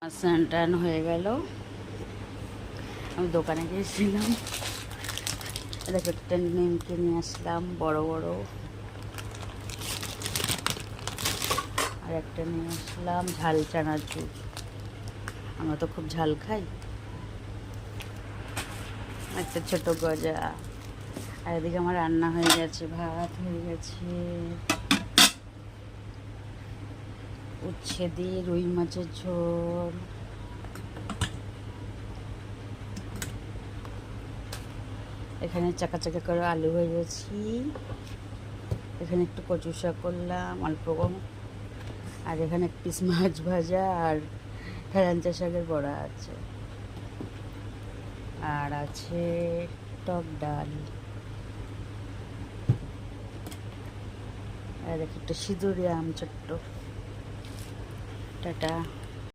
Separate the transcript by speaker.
Speaker 1: স্নান টান হয়ে গেল। আমি দোকানে গিয়েছিলাম, দেখো একটা নিমকে নিয়ে আসলাম বড় বড়, আর একটা নিয়ে আসলাম ঝাল চানাচুর। আমরা তো খুব ঝাল খাই। একটা ছোট গজা। আর এদিকে আমার রান্না হয়ে গেছে, ভাত হয়ে গেছে, উচ্ছে দিয়ে রুই মাছের ঝোল, এখানে চাকা চাকা করে আলু ভেজেছি, এখানে একটু কচু শাক করলাম অল্প কম, আর এখানে এক পিস মাছ ভাজা আর হেলাঞ্চা শাকের বড়া আছে, আর আছে টক ডাল, আর একটা সিঁদুরে আম ছোট্ট। টাটা।